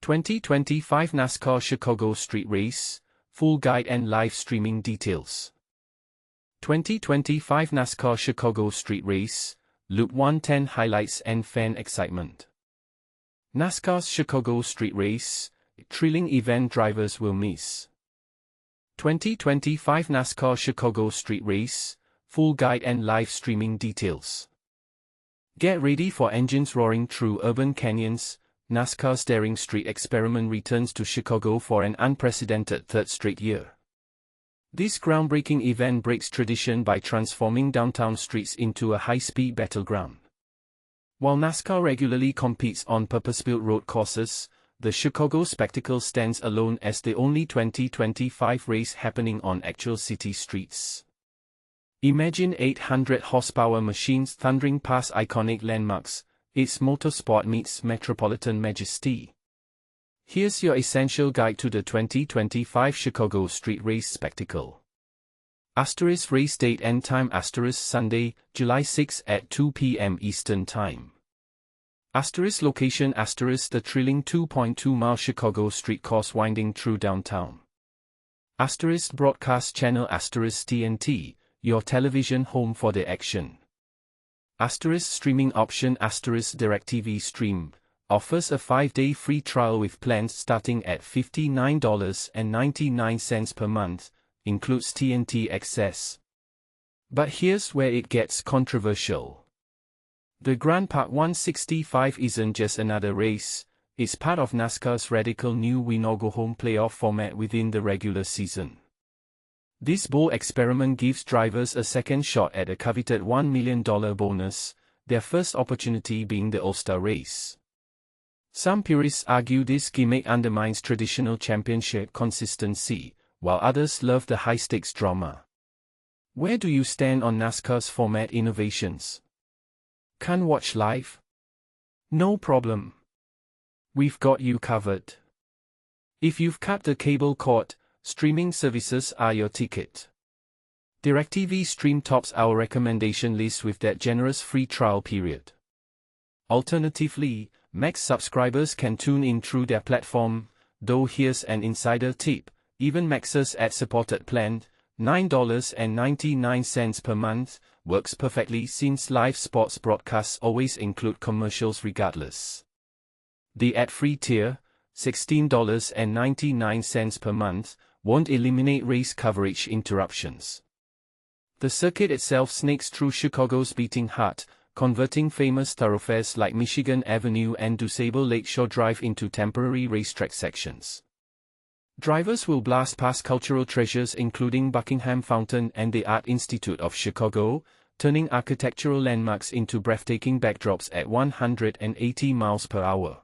2025 NASCAR Chicago Street Race, full guide and live streaming details. 2025 NASCAR Chicago Street Race, Loop 110 highlights and fan excitement. NASCAR's Chicago Street Race, thrilling event drivers will miss. 2025 NASCAR Chicago Street Race, full guide and live streaming details. Get ready for engines roaring through urban canyons. NASCAR's daring street experiment returns to Chicago for an unprecedented third straight year. This groundbreaking event breaks tradition by transforming downtown streets into a high-speed battleground. While NASCAR regularly competes on purpose-built road courses, the Chicago spectacle stands alone as the only 2025 race happening on actual city streets. Imagine 800-horsepower machines thundering past iconic landmarks. It's motorsport meets metropolitan majesty. Here's your essential guide to the 2025 Chicago Street Race spectacle. * Race date and time * Sunday, July 6 at 2 p.m. Eastern Time. * Location * the thrilling 2.2-mile Chicago street course winding through downtown. * Broadcast channel * TNT, your television home for the action. * Streaming option * DIRECTV Stream, offers a 5-day free trial with plans starting at $59.99 per month, includes TNT access. But here's where it gets controversial. The Grand Park 165 isn't just another race, it's part of NASCAR's radical new win-or-go-home playoff format within the regular season. This bold experiment gives drivers a second shot at a coveted $1 million bonus, their first opportunity being the All-Star race. Some purists argue this gimmick undermines traditional championship consistency, while others love the high-stakes drama. Where do you stand on NASCAR's format innovations? Can't watch live? No problem. We've got you covered. If you've cut the cable cord, streaming services are your ticket. DIRECTV Stream tops our recommendation list with that generous free trial period. Alternatively, Max subscribers can tune in through their platform, though here's an insider tip, even Max's ad-supported plan, $9.99 per month, works perfectly since live sports broadcasts always include commercials regardless. The ad-free tier, $16.99 per month, won't eliminate race coverage interruptions. The circuit itself snakes through Chicago's beating heart, converting famous thoroughfares like Michigan Avenue and DuSable Lakeshore Drive into temporary racetrack sections. Drivers will blast past cultural treasures including Buckingham Fountain and the Art Institute of Chicago, turning architectural landmarks into breathtaking backdrops at 180 miles per hour.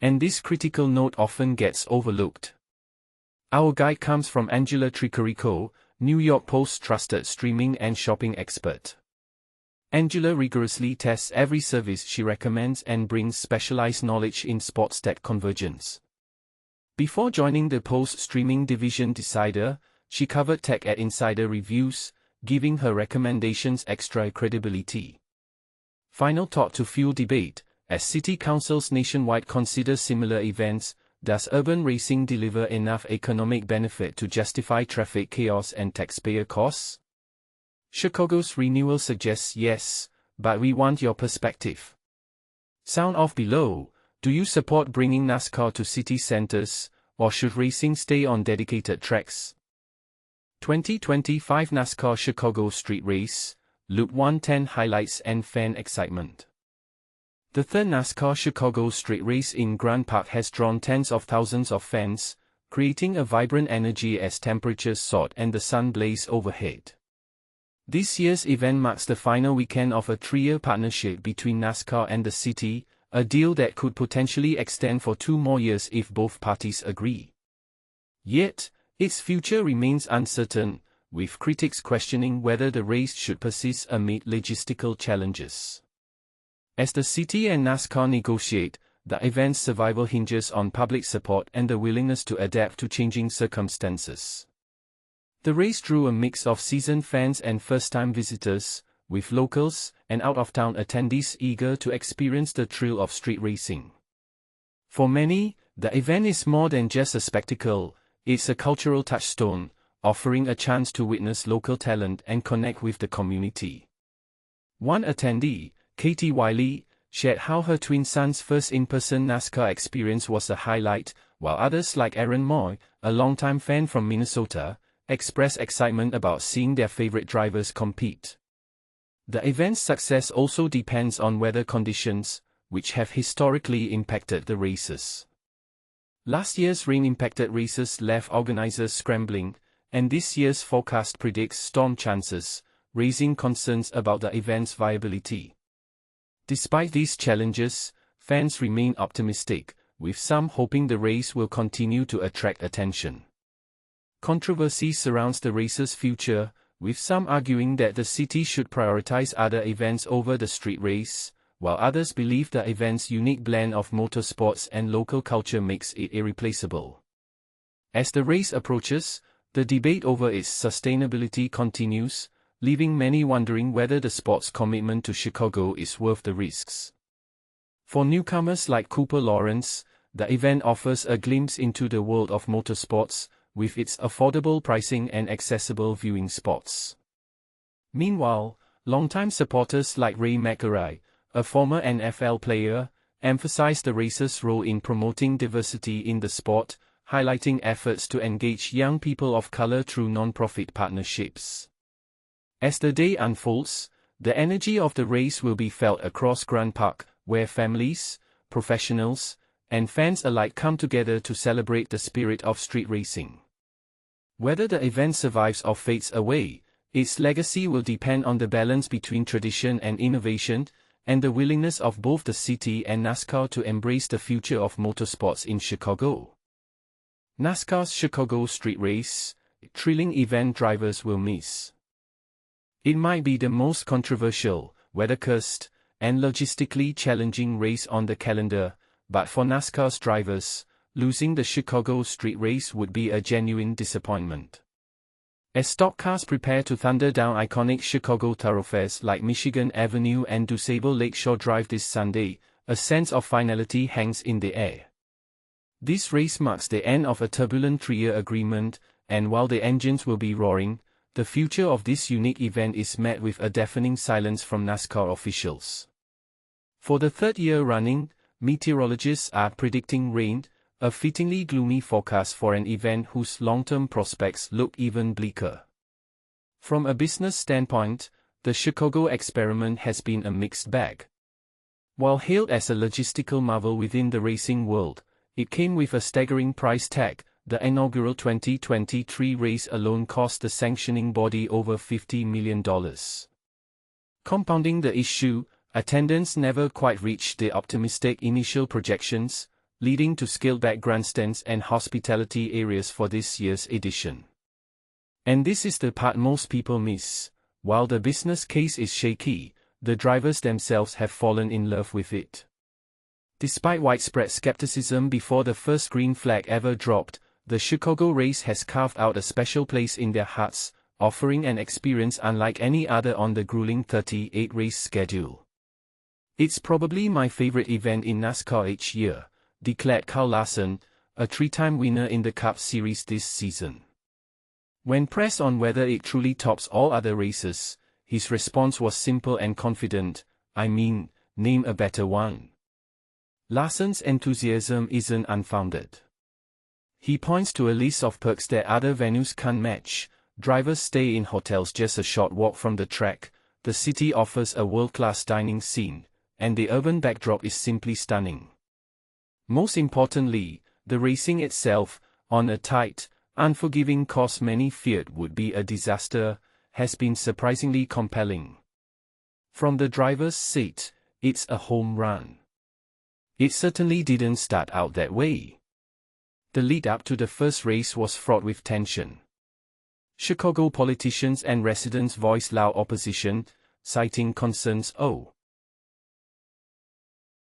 And this critical note often gets overlooked. Our guide comes from Angela Tricarico, New York Post's trusted streaming and shopping expert. Angela rigorously tests every service she recommends and brings specialized knowledge in sports tech convergence. Before joining the Post streaming division Decider, she covered tech at Insider Reviews, giving her recommendations extra credibility. Final thought to fuel debate: as city councils nationwide consider similar events, does urban racing deliver enough economic benefit to justify traffic chaos and taxpayer costs? Chicago's renewal suggests yes, but we want your perspective. Sound off below. Do you support bringing NASCAR to city centers, or should racing stay on dedicated tracks? 2025 NASCAR Chicago Street Race, Loop 110 highlights and fan excitement. The third NASCAR Chicago Street Race in Grand Park has drawn tens of thousands of fans, creating a vibrant energy as temperatures soared and the sun blazed overhead. This year's event marks the final weekend of a 3-year partnership between NASCAR and the city, a deal that could potentially extend for 2 more years if both parties agree. Yet, its future remains uncertain, with critics questioning whether the race should persist amid logistical challenges. As the city and NASCAR negotiate, the event's survival hinges on public support and the willingness to adapt to changing circumstances. The race drew a mix of seasoned fans and first-time visitors, with locals and out-of-town attendees eager to experience the thrill of street racing. For many, The event is more than just a spectacle, it's a cultural touchstone, offering a chance to witness local talent and connect with the community. One attendee, Katie Wiley, shared how her twin sons' first in-person NASCAR experience was a highlight, while others like Aaron Moy, a longtime fan from Minnesota, expressed excitement about seeing their favorite drivers compete. The event's success also depends on weather conditions, which have historically impacted the races. Last year's rain-impacted races left organizers scrambling, and this year's forecast predicts storm chances, raising concerns about the event's viability. Despite these challenges, fans remain optimistic, with some hoping the race will continue to attract attention. Controversy surrounds the race's future, with some arguing that the city should prioritize other events over the street race, while others believe the event's unique blend of motorsports and local culture makes it irreplaceable. As the race approaches, the debate over its sustainability continues, leaving many wondering whether the sport's commitment to Chicago is worth the risks. For newcomers like Cooper Lawrence, the event offers a glimpse into the world of motorsports, with its affordable pricing and accessible viewing spots. Meanwhile, longtime supporters like Ray McElroy, a former NFL player, emphasized the race's role in promoting diversity in the sport, highlighting efforts to engage young people of color through non-profit partnerships. As the day unfolds, the energy of the race will be felt across Grant Park, where families, professionals, and fans alike come together to celebrate the spirit of street racing. Whether the event survives or fades away, its legacy will depend on the balance between tradition and innovation, and the willingness of both the city and NASCAR to embrace the future of motorsports in Chicago. NASCAR's Chicago Street Race, a thrilling event drivers will miss. It might be the most controversial, weather-cursed, and logistically challenging race on the calendar, but for NASCAR's drivers, losing the Chicago Street Race would be a genuine disappointment. As stock cars prepare to thunder down iconic Chicago thoroughfares like Michigan Avenue and DuSable Lakeshore Drive this Sunday, a sense of finality hangs in the air. This race marks the end of a turbulent 3-year agreement, and while the engines will be roaring, the future of this unique event is met with a deafening silence from NASCAR officials. For the third year running, meteorologists are predicting rain, a fittingly gloomy forecast for an event whose long-term prospects look even bleaker. From a business standpoint, the Chicago experiment has been a mixed bag. While hailed as a logistical marvel within the racing world, it came with a staggering price tag. The inaugural 2023 race alone cost the sanctioning body over $50 million. Compounding the issue, attendance never quite reached the optimistic initial projections, leading to scaled-back grandstands and hospitality areas for this year's edition. And this is the part most people miss. While the business case is shaky, the drivers themselves have fallen in love with it. Despite widespread skepticism before the first green flag ever dropped, the Chicago race has carved out a special place in their hearts, offering an experience unlike any other on the grueling 38-race schedule. "It's probably my favorite event in NASCAR each year," declared Kyle Larson, a 3-time winner in the Cup Series this season. When pressed on whether it truly tops all other races, his response was simple and confident, "I mean, name a better one." Larson's enthusiasm isn't unfounded. He points to a list of perks that other venues can't match. Drivers stay in hotels just a short walk from the track, the city offers a world-class dining scene, and the urban backdrop is simply stunning. Most importantly, the racing itself, on a tight, unforgiving course many feared would be a disaster, has been surprisingly compelling. From the driver's seat, it's a home run. It certainly didn't start out that way. The lead-up to the first race was fraught with tension. Chicago politicians and residents voiced loud opposition, citing concerns